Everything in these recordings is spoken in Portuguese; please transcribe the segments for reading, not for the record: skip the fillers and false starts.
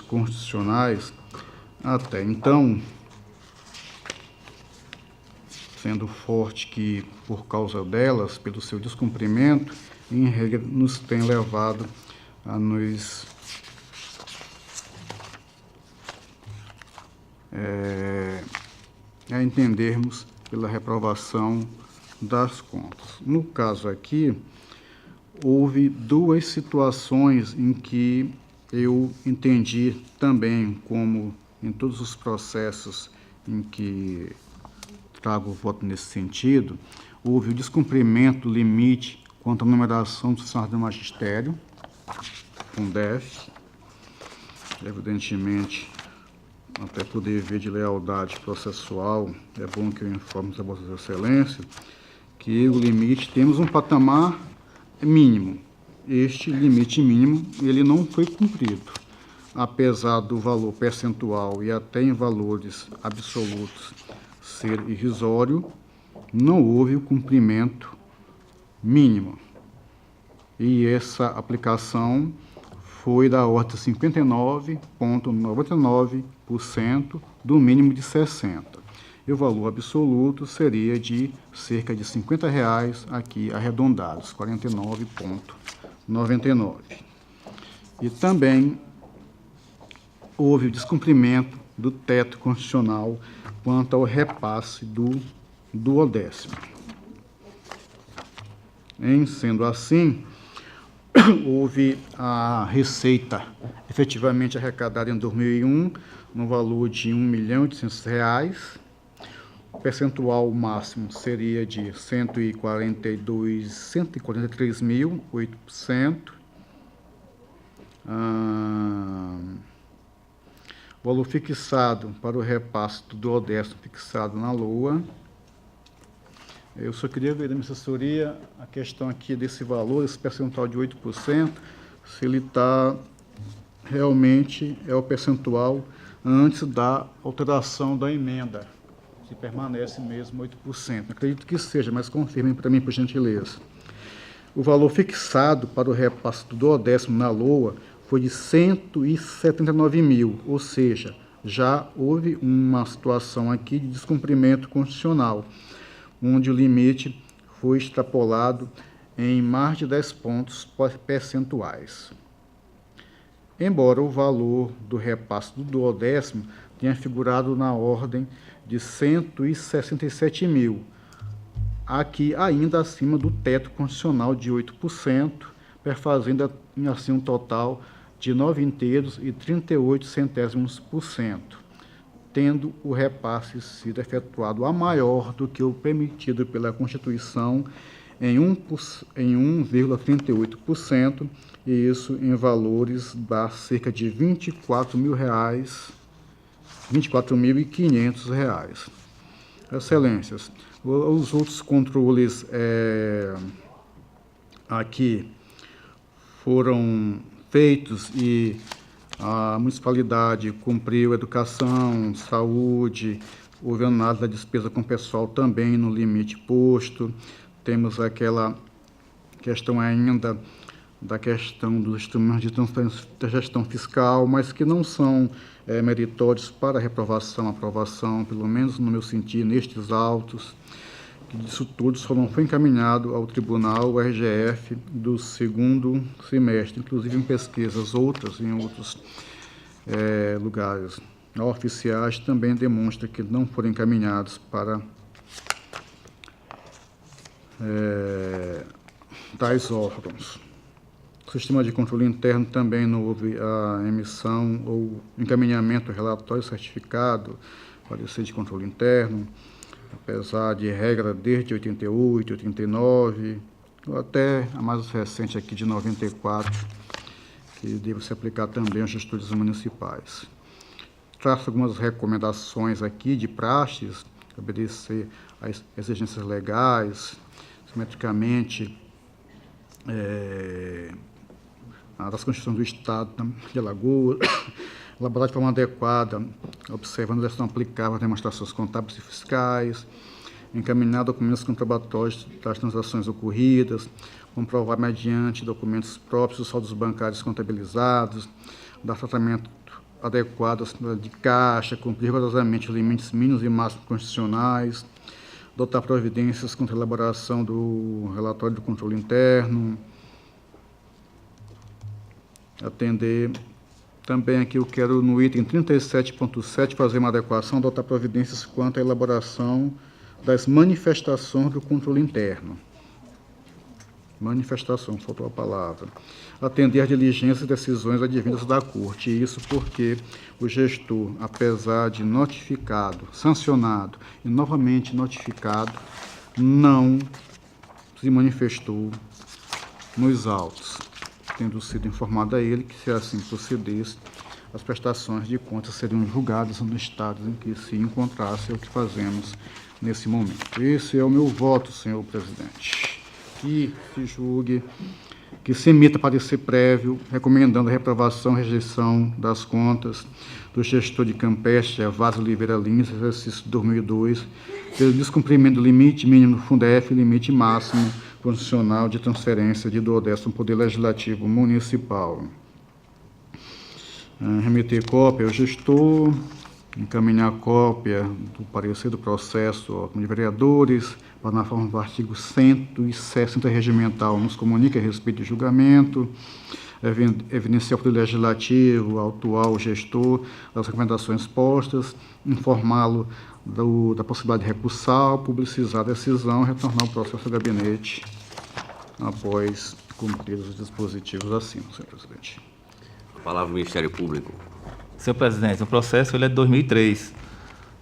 constitucionais até então, sendo forte que, por causa delas, pelo seu descumprimento, em regra, nos tem levado a nos a entendermos pela reprovação das contas. No caso aqui, houve duas situações em que eu entendi também, como em todos os processos em que trago o voto nesse sentido, houve o descumprimento do limite quanto à numeração dos funcionários do magistério, Fundef, evidentemente, até por dever de lealdade processual, é bom que eu informe a Vossa Excelência que o limite, temos um patamar mínimo. Este limite mínimo, ele não foi cumprido. Apesar do valor percentual e até em valores absolutos ser irrisório, não houve o cumprimento mínimo. E essa aplicação foi da ordem de 59,99% do mínimo de 60%. E o valor absoluto seria de cerca de R$ 50, aqui arredondados, 49,99. E também houve o descumprimento do teto constitucional quanto ao repasse do 10º. Em sendo assim, houve a receita efetivamente arrecadada em 2001 no valor de R$ 1.800.000. O percentual máximo seria de 143.008%. O valor fixado para o repasse do 10º fixado na LOA. Eu só queria ver da minha assessoria a questão aqui desse valor, esse percentual de 8%, se ele está realmente, é o percentual antes da alteração da emenda, se permanece mesmo 8%. Acredito que seja, mas confirmem para mim, por gentileza. O valor fixado para o repasse do 10º na LOA foi de 179 mil, ou seja, já houve uma situação aqui de descumprimento constitucional, onde o limite foi extrapolado em mais de 10 pontos percentuais. Embora o valor do repasse do 10º tenha figurado na ordem de 167 mil, aqui ainda acima do teto constitucional de 8%, perfazendo assim um total de 9,38%, tendo o repasse sido efetuado a maior do que o permitido pela Constituição em 1,38%, e isso em valores dá cerca de R$ 24.500. Excelências, os outros controles aqui foram feitos e a municipalidade cumpriu educação, saúde, houve análise da despesa com pessoal também no limite posto. Temos aquela questão ainda da questão dos instrumentos de transferência da gestão fiscal, mas que não são meritórios para aprovação, pelo menos no meu sentir, nestes autos. Isso tudo só não foi encaminhado ao Tribunal, o RGF, do 2º semestre, inclusive em pesquisas outras, em outros lugares oficiais, também demonstra que não foram encaminhados para tais órgãos. O sistema de controle interno também não houve a emissão ou encaminhamento, relatório certificado, parecer de controle interno, apesar de regra desde 88, 89, ou até a mais recente aqui de 94, que deve se aplicar também aos gestores municipais. Traço algumas recomendações aqui de praxes, obedecer às exigências legais, simetricamente, das Constituições do Estado de Alagoas, elaborar de forma adequada, observando a legislação aplicável às demonstrações contábeis e fiscais, encaminhar documentos comprobatórios das transações ocorridas, comprovar mediante documentos próprios os saldos bancários contabilizados, dar tratamento adequadas de caixa, cumprir rigorosamente os limites mínimos e máximos constitucionais, adotar providências contra a elaboração do relatório do controle interno, atender. Também aqui eu quero, no item 37.7, fazer uma adequação, adotar providências quanto à elaboração das manifestações do controle interno. Manifestação, faltou a palavra. Atender às diligências e decisões advindas da Corte. Isso porque o gestor, apesar de notificado, sancionado e novamente notificado, não se manifestou nos autos, tendo sido informado a ele que, se assim procedesse, as prestações de contas seriam julgadas no estado em que se encontrasse, é o que fazemos nesse momento. Esse é o meu voto, senhor presidente. Que se julgue, que se emita parecer prévio, recomendando a reprovação e rejeição das contas do gestor de Campestre, Evásio Oliveira Lins, exercício 2002, pelo descumprimento do limite mínimo do Fundef e limite máximo constitucional de transferência de do-10 no Poder Legislativo Municipal. Remeter cópia ao gestor, encaminhar cópia do parecer do processo ao Câmara de Vereadores, para, na forma do artigo 160 regimental, nos comunique a respeito do julgamento, evidenciar ao Poder Legislativo, ao atual gestor, das recomendações postas, informá-lo da possibilidade de recursar, publicizar a decisão e retornar o processo ao gabinete após cumpridos os dispositivos acima, senhor presidente. A palavra do Ministério Público. Senhor presidente, o processo ele é de 2003,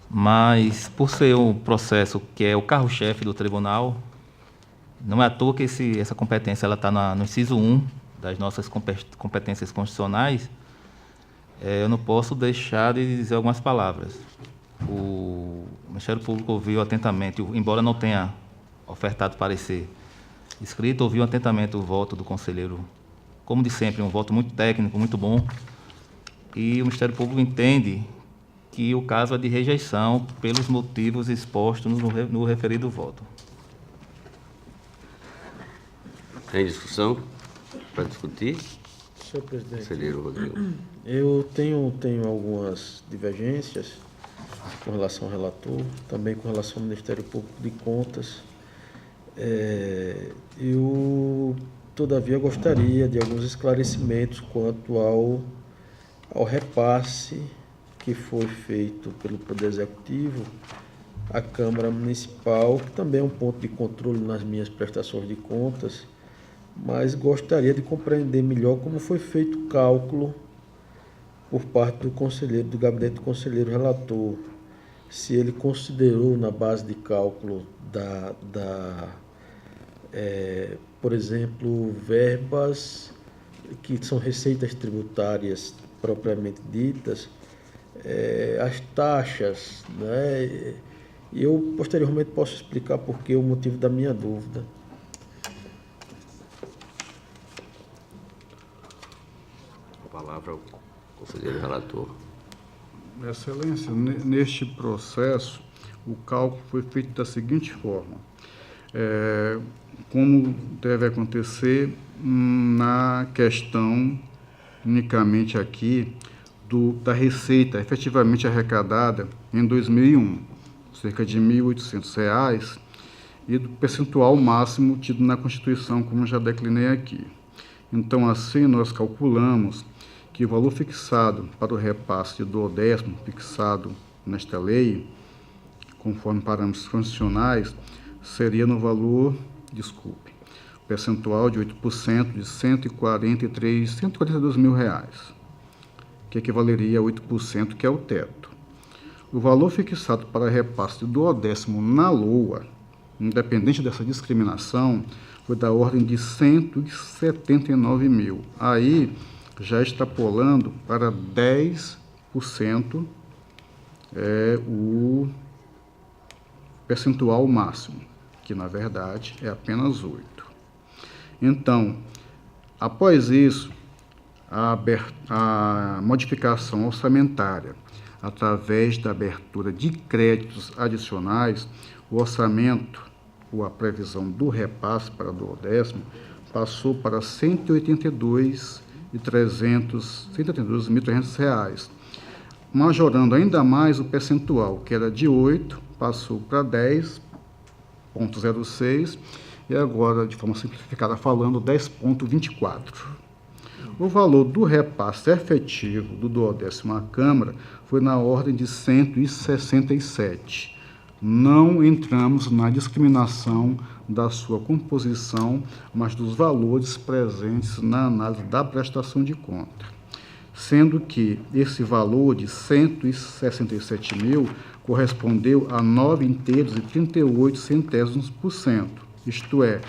mas por ser um processo que é o carro-chefe do tribunal, não é à toa que essa competência está no inciso 1 das nossas competências constitucionais. Eu não posso deixar de dizer algumas palavras. O Ministério Público ouviu atentamente, embora não tenha ofertado parecer escrito, ouviu atentamente o voto do conselheiro, como de sempre, um voto muito técnico, muito bom, e o Ministério Público entende que o caso é de rejeição pelos motivos expostos no referido voto. Tem discussão para discutir? Senhor presidente, Conselheiro Rodrigo. eu tenho algumas divergências com relação ao relator, também com relação ao Ministério Público de Contas. Eu, todavia, gostaria de alguns esclarecimentos quanto ao repasse que foi feito pelo Poder Executivo à Câmara Municipal, que também é um ponto de controle nas minhas prestações de contas, mas gostaria de compreender melhor como foi feito o cálculo por parte do conselheiro, do gabinete do conselheiro relator, se ele considerou na base de cálculo por exemplo, verbas que são receitas tributárias propriamente ditas, as taxas, né? E eu posteriormente posso explicar por que o motivo da minha dúvida. A palavra ao conselheiro relator. Excelência, neste processo, o cálculo foi feito da seguinte forma. Como deve acontecer na questão, unicamente aqui, da receita efetivamente arrecadada em 2001, cerca de R$ 1.800, e do percentual máximo tido na Constituição, como já declinei aqui. Então, assim, nós calculamos que o valor fixado para o repasse do 10º, fixado nesta lei, conforme parâmetros constitucionais, seria no valor, percentual de 8% de R$ 142 mil, que equivaleria a 8%, que é o teto. O valor fixado para repasse do 10º na LOA, independente dessa discriminação, foi da ordem de 179 mil. Aí, já extrapolando para 10%, o percentual máximo, que na verdade é apenas 8%. Então, após isso, a modificação orçamentária, através da abertura de créditos adicionais, o orçamento, ou a previsão do repasse para o 10º, passou para R$ 182,5 R$ majorando ainda mais o percentual, que era de 8, passou para 10,06 e agora, de forma simplificada falando, 10,24. O valor do repasse efetivo do duodécimo à Câmara foi na ordem de 167. Não entramos na discriminação da sua composição, mas dos valores presentes na análise da prestação de conta, sendo que esse valor de 167 mil correspondeu a 9,38 isto é, R$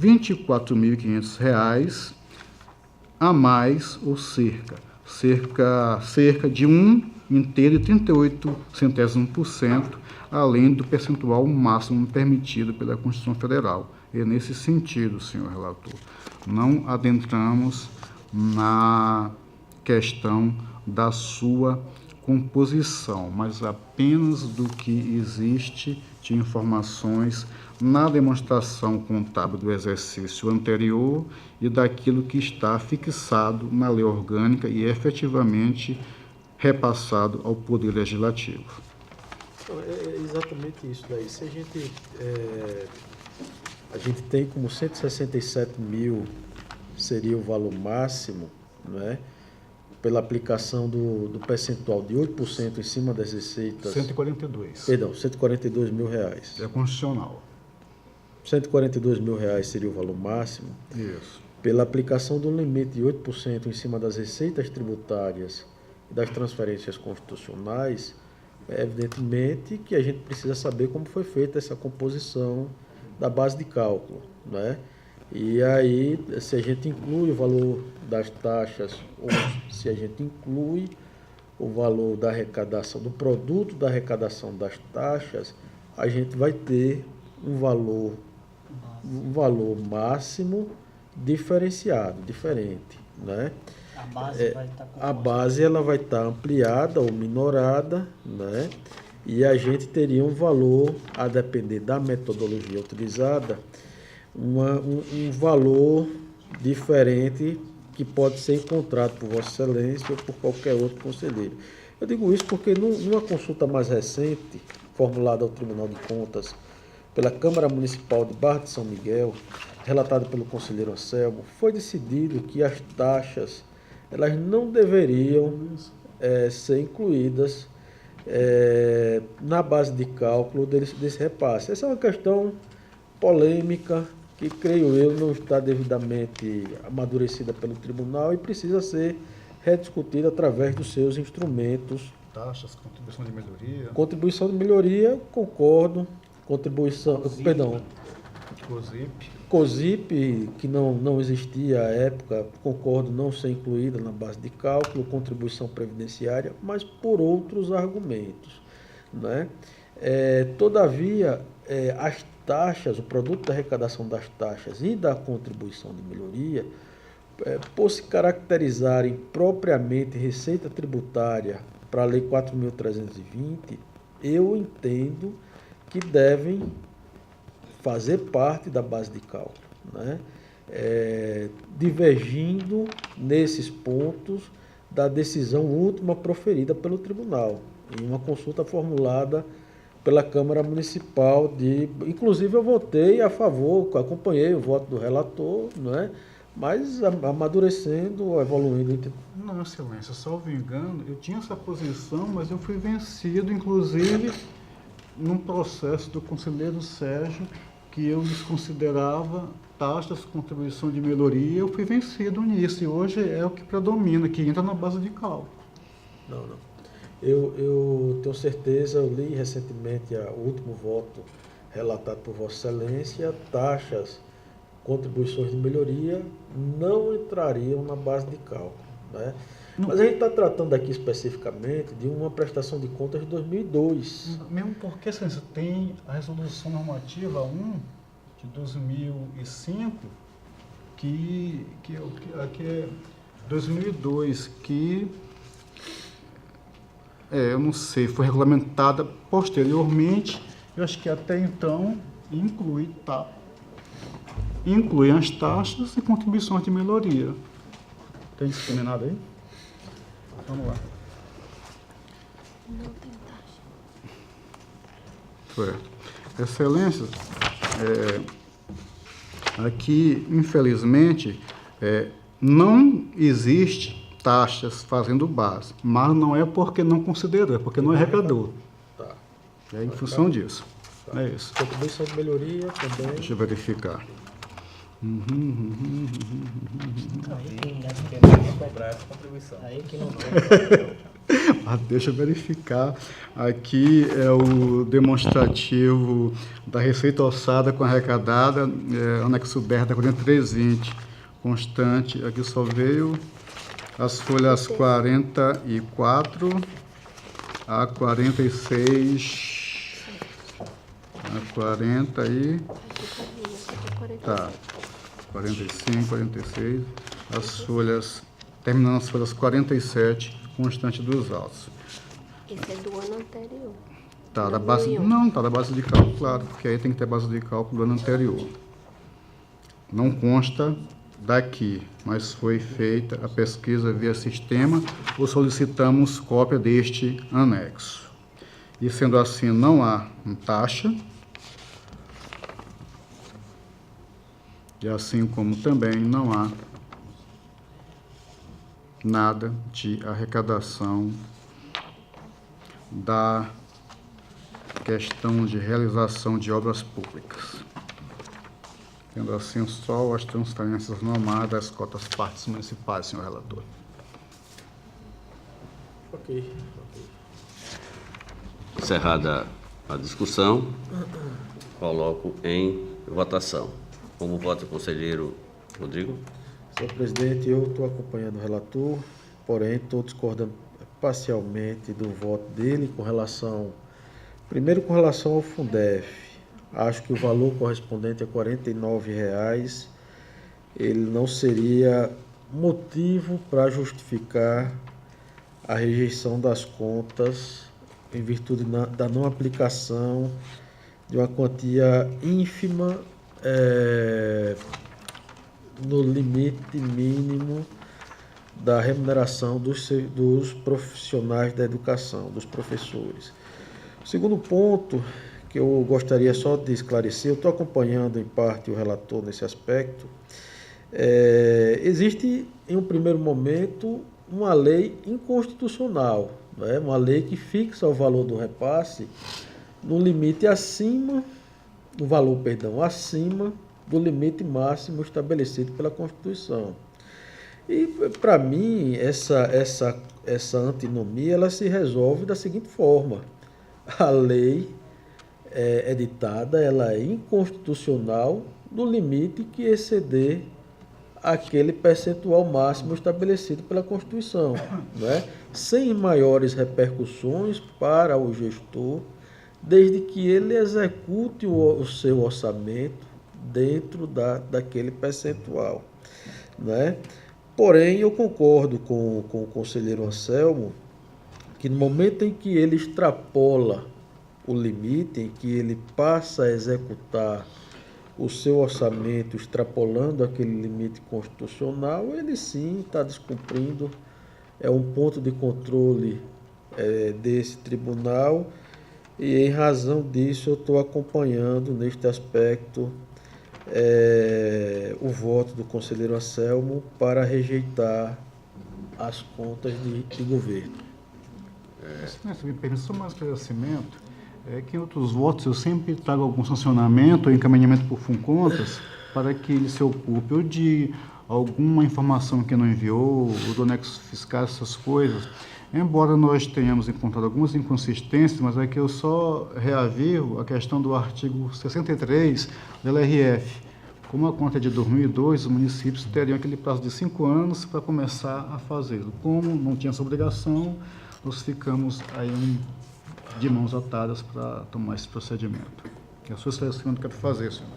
24.500 a mais, ou cerca de 1,38%, além do percentual máximo permitido pela Constituição Federal. É nesse sentido, senhor relator, não adentramos na questão da sua composição, mas apenas do que existe de informações na demonstração contábil do exercício anterior e daquilo que está fixado na lei orgânica e efetivamente repassado ao Poder Legislativo. É exatamente isso daí. Se a gente tem como 167 mil seria o valor máximo, né, pela aplicação do percentual de 8% em cima das receitas. 142. Perdão, R$142 mil. É constitucional. R$142 mil seria o valor máximo. Isso. Pela aplicação do limite de 8% em cima das receitas tributárias e das transferências constitucionais, é evidentemente que a gente precisa saber como foi feita essa composição da base de cálculo, né? E aí, se a gente inclui o valor das taxas ou se a gente inclui o valor da arrecadação, do produto da arrecadação das taxas, a gente vai ter um valor máximo diferenciado, diferente, né? A base vai estar A base ela vai estar ampliada ou minorada, né? E a gente teria um valor, a depender da metodologia utilizada, um valor diferente que pode ser encontrado por Vossa Excelência ou por qualquer outro conselheiro. Eu digo isso porque numa consulta mais recente, formulada ao Tribunal de Contas pela Câmara Municipal de Barra de São Miguel, relatada pelo conselheiro Anselmo, foi decidido que as taxas elas não deveriam ser incluídas na base de cálculo desse repasse. Essa é uma questão polêmica que, creio eu, não está devidamente amadurecida pelo tribunal e precisa ser rediscutida através dos seus instrumentos. Taxas, contribuição de melhoria. Contribuição de melhoria, concordo. Contribuição, perdão, COSIP, que não existia à época, concordo não ser incluída na base de cálculo, contribuição previdenciária, mas por outros argumentos, né? Todavia, as taxas, o produto da arrecadação das taxas e da contribuição de melhoria, por se caracterizarem propriamente receita tributária para a Lei 4.320, eu entendo que devem fazer parte da base de cálculo, né? Divergindo nesses pontos da decisão última proferida pelo tribunal, em uma consulta formulada pela Câmara Municipal inclusive eu votei a favor, acompanhei o voto do relator, não é? Mas amadurecendo, evoluindo. Não, excelência, salvo engano, eu tinha essa posição, mas eu fui vencido, inclusive, num processo do conselheiro Sérgio, que eu desconsiderava taxas, contribuição de melhoria, eu fui vencido nisso, e hoje é o que predomina, que entra na base de cálculo. Não. Eu tenho certeza, eu li recentemente o último voto relatado por Vossa Excelência, taxas, contribuições de melhoria não entrariam na base de cálculo, né? Mas a gente está tratando aqui especificamente de uma prestação de contas de 2002. Mesmo porque, excelência, tem a resolução normativa 1 de 2005, que é 2002, que eu não sei, foi regulamentada posteriormente, eu acho que até então inclui as taxas e contribuições de melhoria. Tem discriminado aí? Vamos lá. Não tem taxa. Foi. Excelências, aqui, infelizmente, não existe taxas fazendo base, mas não é porque não considerou, é porque não arrecadou. Tá. É em função disso. É isso. Contribuição de melhoria também. Deixa eu verificar. Aí que não tem. Deixa eu verificar. Aqui é o demonstrativo da receita orçada com arrecadada, anexo 10 da 4320. Constante, aqui só veio as folhas 44 a 46, a 40 e... Tá, 45, 46, as folhas, terminando as folhas 47, constante dos autos. Esse é do ano anterior. Tá, da base, não, tá da base de cálculo, claro, porque aí tem que ter base de cálculo do ano anterior. Não consta daqui, mas foi feita a pesquisa via sistema, ou solicitamos cópia deste anexo. E sendo assim, não há taxa, e assim como também não há nada de arrecadação da questão de realização de obras públicas. Tendo assim só as transferências normais das cotas partes municipais, senhor relator. Ok. Encerrada a discussão, coloco em votação. Como vota o conselheiro Rodrigo? Senhor presidente, eu estou acompanhando o relator, porém estou discordando parcialmente do voto dele primeiro com relação ao Fundef. Acho que o valor correspondente a R$ 49,00, ele não seria motivo para justificar a rejeição das contas em virtude da não aplicação de uma quantia ínfima no limite mínimo da remuneração dos profissionais da educação, dos professores. O segundo ponto que eu gostaria só de esclarecer, eu estou acompanhando em parte o relator nesse aspecto, existe em um primeiro momento uma lei inconstitucional, né? Uma lei que fixa o valor do repasse no limite acima do limite máximo estabelecido pela Constituição. E, para mim, essa antinomia ela se resolve da seguinte forma: a lei editada ela é inconstitucional no limite que exceder aquele percentual máximo estabelecido pela Constituição, né? Sem maiores repercussões para o gestor, desde que ele execute o seu orçamento dentro daquele percentual, né? Porém, eu concordo com o conselheiro Anselmo que no momento em que ele extrapola o limite, em que ele passa a executar o seu orçamento extrapolando aquele limite constitucional, ele sim está descumprindo um ponto de controle desse tribunal, e em razão disso eu estou acompanhando neste aspecto o voto do conselheiro Anselmo para rejeitar as contas de governo. Se me permite só mais esclarecimento, que em outros votos eu sempre trago algum sancionamento ou encaminhamento por FUNCONTAS para que ele se ocupe ou de alguma informação que não enviou, ou do anexo fiscal, essas coisas. Embora nós tenhamos encontrado algumas inconsistências, mas é que eu só reavivo a questão do artigo 63 da LRF. Como a conta é de 2002, os municípios teriam aquele prazo de 5 anos para começar a fazê-lo. Como não tinha essa obrigação, nós ficamos aí de mãos atadas para tomar esse procedimento. Que é a sua esclarecimento que eu quero fazer, senhor.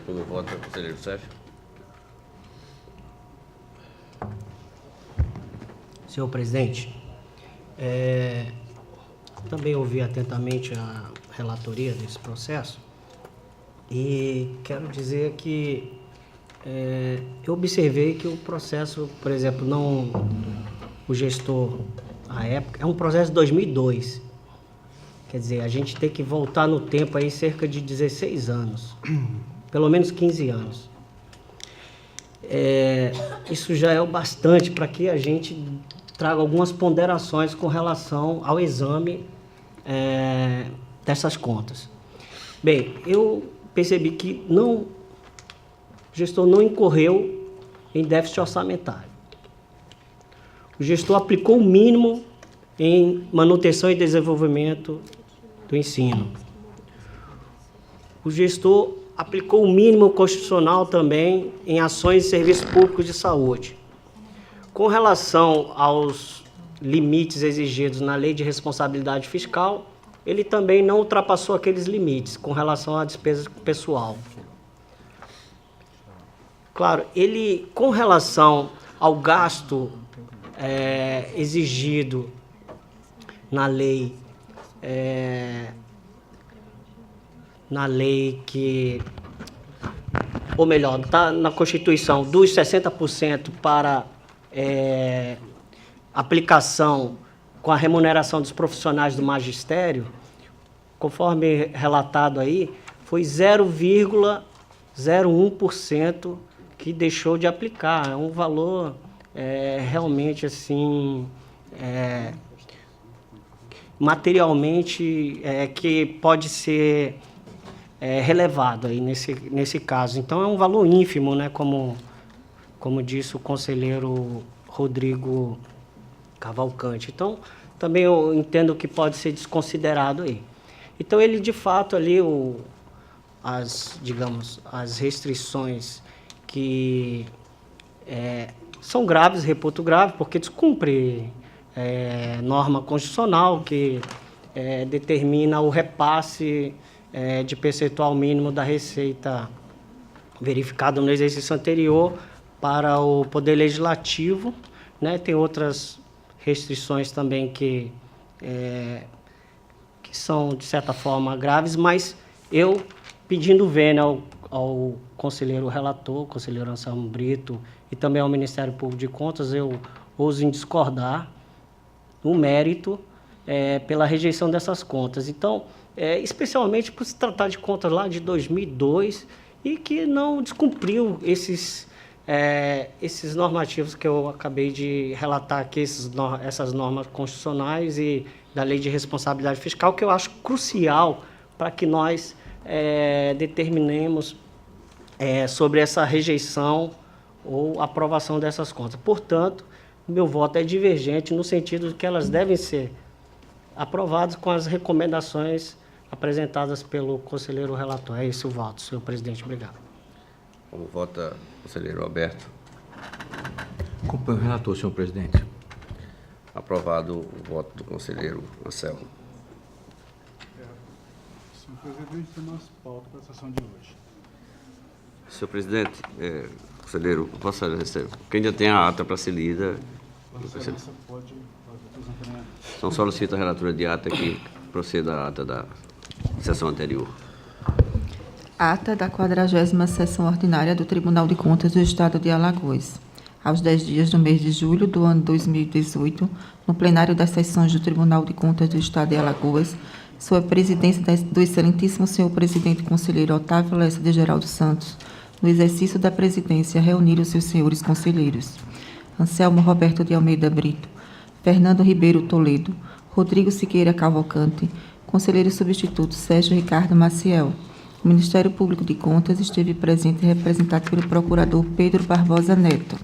Como vota o conselheiro Sérgio? Senhor presidente, também ouvi atentamente a relatoria desse processo e quero dizer que eu observei que o processo, por exemplo, o gestor, à época, é um processo de 2002. Quer dizer, a gente tem que voltar no tempo aí cerca de 16 anos, pelo menos 15 anos. Isso já é o bastante para que a gente traga algumas ponderações com relação ao exame dessas contas. Bem, eu percebi que o gestor não incorreu em déficit orçamentário. O gestor aplicou o mínimo em manutenção e desenvolvimento do ensino. O gestor aplicou o mínimo constitucional também em ações e serviços públicos de saúde. Com relação aos limites exigidos na Lei de Responsabilidade Fiscal, ele também não ultrapassou aqueles limites com relação à despesa pessoal. Claro, ele, com relação ao gasto exigido na lei que, ou melhor, está na Constituição, dos 60% para aplicação com a remuneração dos profissionais do magistério, conforme relatado aí, foi 0,01% que deixou de aplicar. É um valor realmente assim materialmente que pode ser relevado aí nesse caso. Então é um valor ínfimo, né, como disse o conselheiro Rodrigo Cavalcante. Então também eu entendo que pode ser desconsiderado aí. Então ele de fato ali as restrições que são graves, reputo grave, porque descumpre norma constitucional que determina o repasse de percentual mínimo da receita verificado no exercício anterior para o Poder Legislativo, né? Tem outras restrições também que são, de certa forma, graves, mas eu, pedindo vênia ao conselheiro relator, conselheiro Anselmo Brito, e também ao Ministério Público de Contas, eu ouso em discordar no mérito pela rejeição dessas contas. Então, especialmente por se tratar de contas lá de 2002 e que não descumpriu esses normativos que eu acabei de relatar aqui, essas normas constitucionais e da Lei de Responsabilidade Fiscal, que eu acho crucial para que nós determinemos sobre essa rejeição ou aprovação dessas contas. Portanto, meu voto é divergente no sentido de que elas devem ser aprovadas com as recomendações apresentadas pelo conselheiro relator. É esse o voto, senhor presidente. Obrigado. Como vota o conselheiro Alberto? Acompanho o relator, senhor presidente. Aprovado o voto do conselheiro Anselmo. Senhor presidente, temos pauta para a sessão de hoje. Senhor presidente, conselheiro, posso receber? Quem já tem a ata para ser lida, então solicito a relatora de ata que proceda à ata da sessão anterior. Ata da 40ª Sessão Ordinária do Tribunal de Contas do Estado de Alagoas. Aos 10 dias do mês de julho do ano 2018, no plenário das sessões do Tribunal de Contas do Estado de Alagoas, sob a presidência do excelentíssimo senhor presidente conselheiro Otávio Lessa de Geraldo Santos, no exercício da presidência, reuniram-se os senhores conselheiros Anselmo Roberto de Almeida Brito, Fernando Ribeiro Toledo, Rodrigo Siqueira Cavalcante, conselheiro substituto Sérgio Ricardo Maciel. O Ministério Público de Contas esteve presente e representado pelo procurador Pedro Barbosa Neto.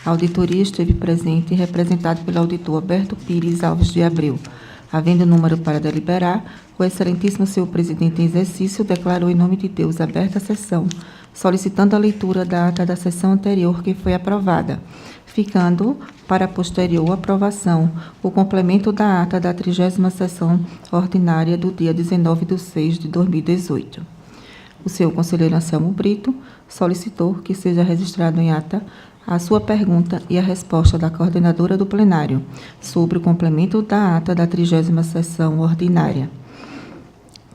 A auditoria esteve presente e representado pelo auditor Alberto Pires Alves de Abreu. Havendo número para deliberar, o excelentíssimo senhor presidente em exercício declarou em nome de Deus aberta a sessão, solicitando a leitura da ata da sessão anterior que foi aprovada, ficando para posterior aprovação o complemento da ata da 30ª sessão ordinária do dia 19/6/2018. O senhor conselheiro Anselmo Brito solicitou que seja registrado em ata a sua pergunta e a resposta da coordenadora do plenário sobre o complemento da ata da 30ª sessão ordinária.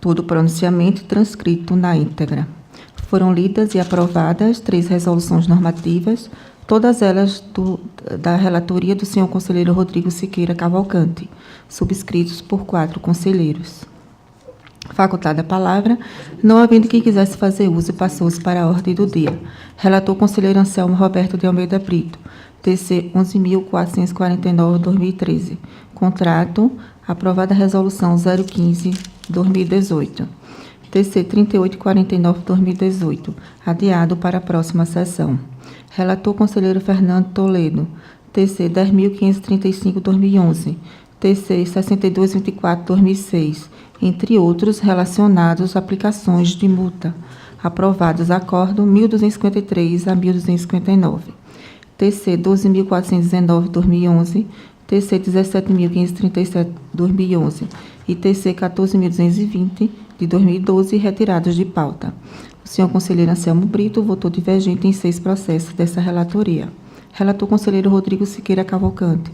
Todo o pronunciamento transcrito na íntegra. Foram lidas e aprovadas 3 resoluções normativas, todas elas da relatoria do senhor conselheiro Rodrigo Siqueira Cavalcante, subscritos por 4 conselheiros. Facultada a palavra, não havendo quem quisesse fazer uso, passou-se para a ordem do dia. Relator conselheiro Anselmo Roberto de Almeida Brito, TC 11.449/2013. Contrato, aprovada a resolução 015/2018. TC 3849/2018, adiado para a próxima sessão. Relator conselheiro Fernando Toledo, TC 10.535/2011. TC 6224/2006, entre outros relacionados a aplicações de multa. Aprovados acórdão 1253 a 1259. TC 12.419/2011, TC 17.537/2011 e TC 14.220 de 2012, retirados de pauta. O senhor conselheiro Anselmo Brito votou divergente em 6 processos dessa relatoria. Relator conselheiro Rodrigo Siqueira Cavalcante,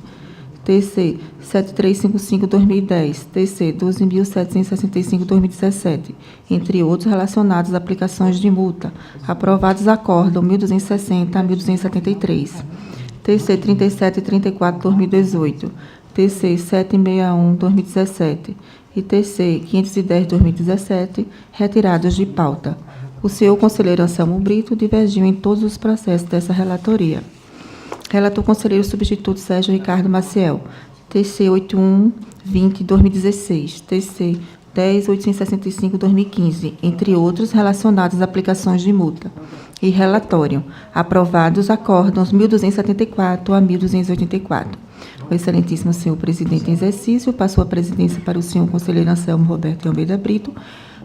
TC 7355/2010, TC 12.765/2017, entre outros relacionados a aplicações de multa. Aprovados acórdão 1260 a 1273. TC 3734/2018, TC 761/2017 e TC 510/2017, retirados de pauta. O senhor conselheiro Anselmo Brito divergiu em todos os processos dessa relatoria. Relator conselheiro substituto Sérgio Ricardo Maciel, TC 8120/2016, TC 10.865/2015, entre outros relacionados a aplicações de multa. E relatório. Aprovados acórdãos 1274 a 1284. O excelentíssimo senhor presidente em exercício passou a presidência para o senhor conselheiro Anselmo Roberto de Almeida Brito,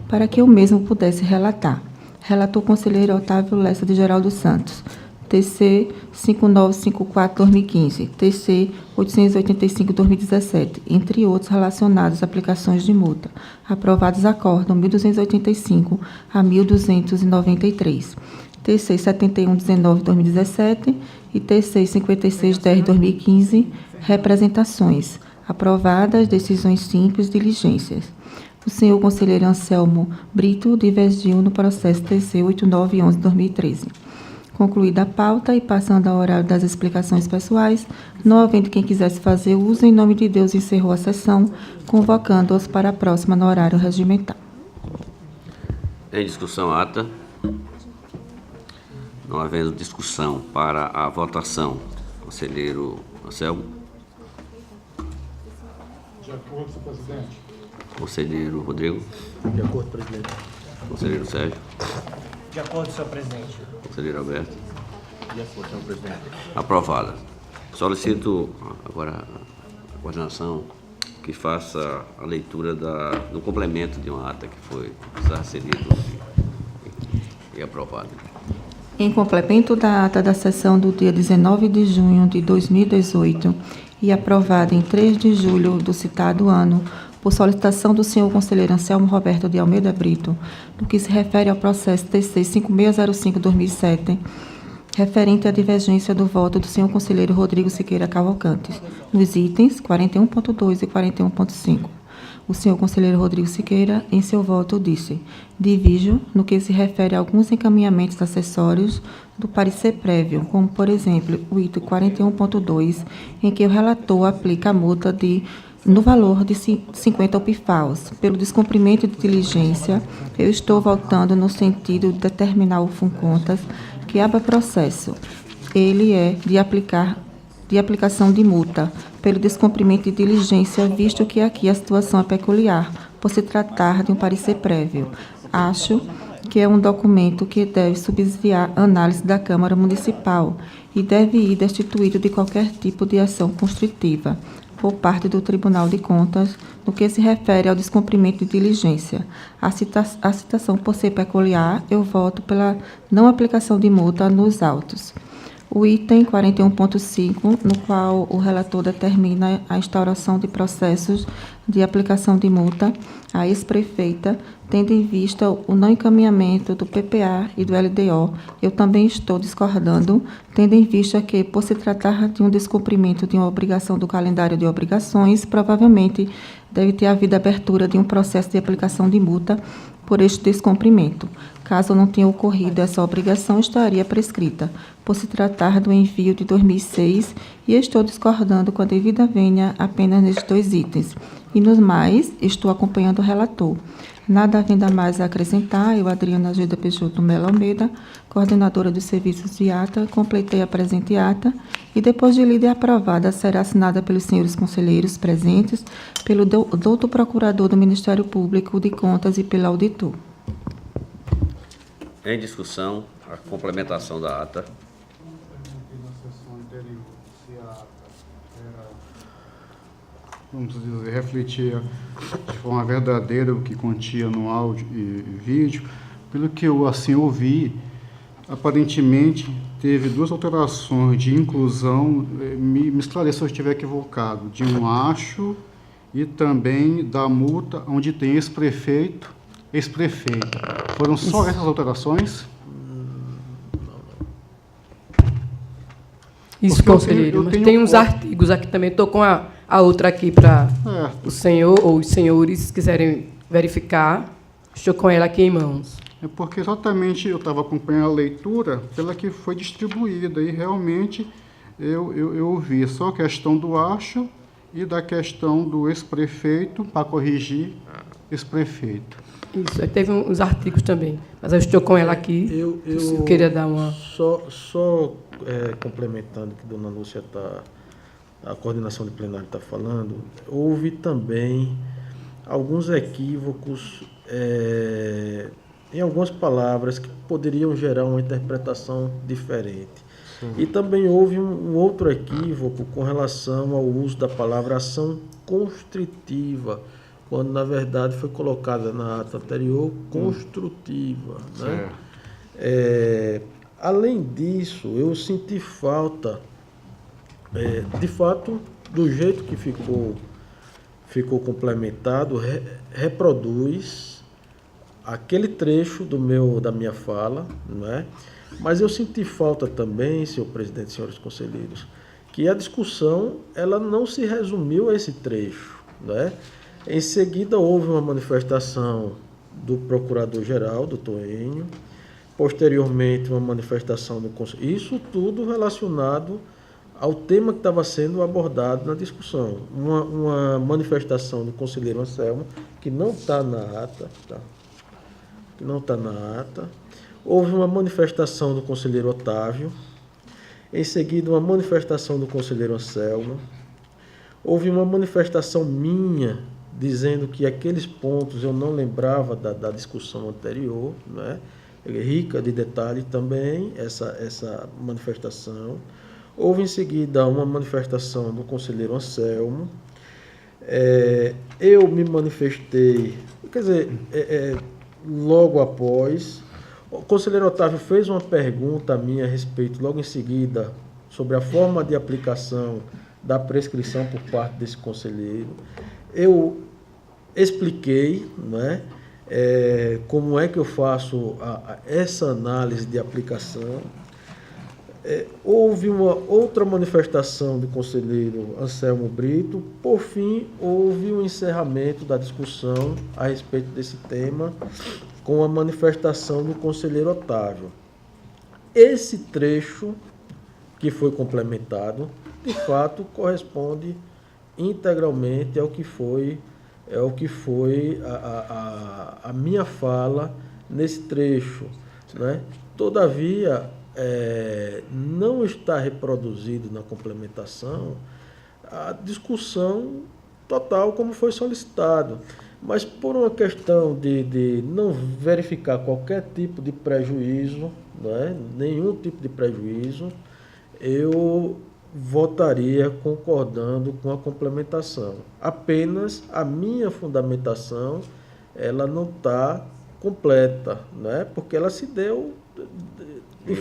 para que eu mesmo pudesse relatar. Relator conselheiro Otávio Lessa de Geraldo Santos, TC 5954/2015, TC 885/2017, entre outros relacionados a aplicações de multa. Aprovados acórdão 1285 a 1293. TC 7119/2017 e TC 5610/2015, representações. Aprovadas decisões simples, diligências. O senhor conselheiro Anselmo Brito divergiu no processo TC 8911/2013. Concluída a pauta e passando ao horário das explicações pessoais, não havendo quem quisesse fazer uso, em nome de Deus encerrou a sessão, convocando-os para a próxima no horário regimental. Em discussão, ata. Não havendo discussão para a votação, conselheiro Anselmo. De acordo, senhor presidente. Conselheiro Rodrigo. De acordo, presidente. Conselheiro Sérgio. De acordo, senhor presidente. Conselheiro Alberto. De acordo, senhor presidente. Aprovada. Solicito agora a coordenação que faça a leitura do complemento de uma ata que foi ser lido e aprovada. Em complemento da ata da sessão do dia 19 de junho de 2018 e aprovada em 3 de julho do citado ano, por solicitação do senhor conselheiro Anselmo Roberto de Almeida Brito, no que se refere ao processo TC 5605/2007, referente à divergência do voto do senhor conselheiro Rodrigo Siqueira Cavalcante, nos itens 41.2 e 41.5. O senhor conselheiro Rodrigo Siqueira, em seu voto, disse: divijo no que se refere a alguns encaminhamentos acessórios do parecer prévio, como, por exemplo, o item 41.2, em que o relator aplica a multa no valor de 50 UPFAOs. Pelo descumprimento de diligência, eu estou votando no sentido de determinar o FUNCONTAS que abra processo. Ele é de aplicação de multa pelo descumprimento de diligência, visto que aqui a situação é peculiar, por se tratar de um parecer prévio. Acho que é um documento que deve subsidiar a análise da Câmara Municipal e deve ir destituído de qualquer tipo de ação constritiva por parte do Tribunal de Contas, no que se refere ao descumprimento de diligência. A citação por ser peculiar, eu voto pela não aplicação de multa nos autos. O item 41.5, no qual o relator determina a instauração de processos de aplicação de multa à ex-prefeita, tendo em vista o não encaminhamento do PPA e do LDO, eu também estou discordando, tendo em vista que, por se tratar de um descumprimento de uma obrigação do calendário de obrigações, provavelmente deve ter havido abertura de um processo de aplicação de multa por este descumprimento. Caso não tenha ocorrido, essa obrigação estaria prescrita, por se tratar do envio de 2006, e estou discordando com a devida vênia apenas nestes 2 itens. E nos mais, estou acompanhando o relator. Nada havendo a mais a acrescentar, eu, Adriana Gilda Peixoto Melo Almeida, coordenadora dos serviços de ata, completei a presente ata e, depois de lida e aprovada, será assinada pelos senhores conselheiros presentes, pelo doutor procurador do Ministério Público de Contas e pelo auditor. Em discussão, a complementação da ata. Na sessão anterior, se a ata era, vamos dizer, refletia de forma verdadeira o que continha no áudio e vídeo, pelo que eu assim ouvi, aparentemente teve 2 alterações de inclusão, me esclareça se eu estiver equivocado, de um acho e também da multa onde tem ex-prefeito, ex-prefeita. Foram só essas alterações? Isso, Porque conselheiro. Mas tem uns artigos aqui também. Estou com a outra aqui para o senhor ou os senhores quiserem verificar. Estou com ela aqui em mãos. É porque exatamente eu estava acompanhando a leitura pela que foi distribuída e realmente eu ouvi só a questão do acho e da questão do ex-prefeito para corrigir ex-prefeito. Isso, aí teve uns artigos também. Mas eu estou com ela aqui. Eu queria dar uma... Só complementando o que a dona Lúcia a coordenação de plenário está falando, houve também alguns equívocos em algumas palavras que poderiam gerar uma interpretação diferente. Sim. E também houve um outro equívoco com relação ao uso da palavra ação constritiva, quando na verdade foi colocada na ata anterior construtiva. Né? Além disso, eu senti falta, de fato, do jeito que ficou complementado, reproduz aquele trecho da minha fala, não é? Mas eu senti falta também, senhor presidente, senhores conselheiros, que a discussão ela não se resumiu a esse trecho, não é? Em seguida, houve uma manifestação do Procurador-Geral, doutor Enio, posteriormente uma manifestação do Conselho. Isso tudo relacionado ao tema que estava sendo abordado na discussão. Uma manifestação do conselheiro Anselmo, que não está na ata, tá? Que não está na ata. Houve uma manifestação do conselheiro Otávio, em seguida uma manifestação do conselheiro Anselmo. Houve uma manifestação minha, dizendo que aqueles pontos eu não lembrava da discussão anterior, né? Rica de detalhe também essa manifestação. Houve em seguida uma manifestação do conselheiro Anselmo. Eu me manifestei, quer dizer, logo após. O conselheiro Otávio fez uma pergunta a mim a respeito, logo em seguida, sobre a forma de aplicação da prescrição por parte desse conselheiro. Eu expliquei, né, como é que eu faço essa análise de aplicação. Houve uma outra manifestação do conselheiro Anselmo Brito. Por fim, houve um encerramento da discussão a respeito desse tema com a manifestação do conselheiro Otávio. Esse trecho que foi complementado, de fato, corresponde integralmente ao que foi a minha fala nesse trecho, né? Todavia, não está reproduzido na complementação a discussão total como foi solicitado, mas por uma questão de não verificar qualquer tipo de prejuízo, né? Nenhum tipo de prejuízo, eu votaria concordando com a complementação. Apenas a minha fundamentação, ela não está completa, né? Porque ela se deu em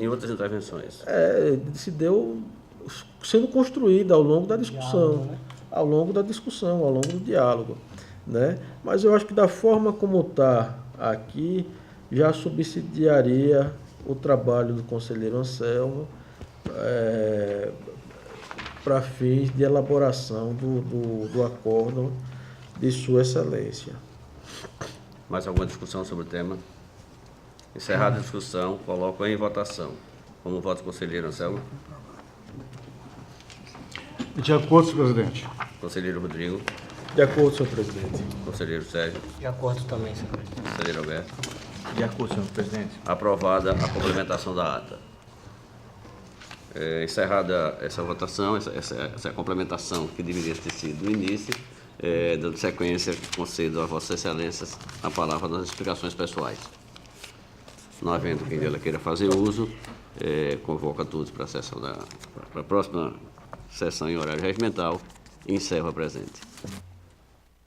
outras intervenções. Se deu sendo construída ao longo da discussão, ao longo do diálogo, né? Mas eu acho que da forma como está aqui, já subsidiaria o trabalho do conselheiro Anselmo para fins de elaboração do acórdão de Sua Excelência. Mais alguma discussão sobre o tema? Encerrada a discussão, coloco em votação. Como voto, conselheiro Anselmo? De acordo, senhor presidente. Conselheiro Rodrigo? De acordo, senhor presidente. Conselheiro Sérgio? De acordo também, senhor presidente. Conselheiro Alberto? De acordo, senhor presidente. Aprovada a complementação da ata. Encerrada essa votação, essa complementação que deveria ter sido no início, dando sequência, concedo a Vossas Excelências a palavra nas explicações pessoais. Não havendo quem dela queira fazer uso, convoco a todos para a próxima sessão em horário regimental e encerro a presente.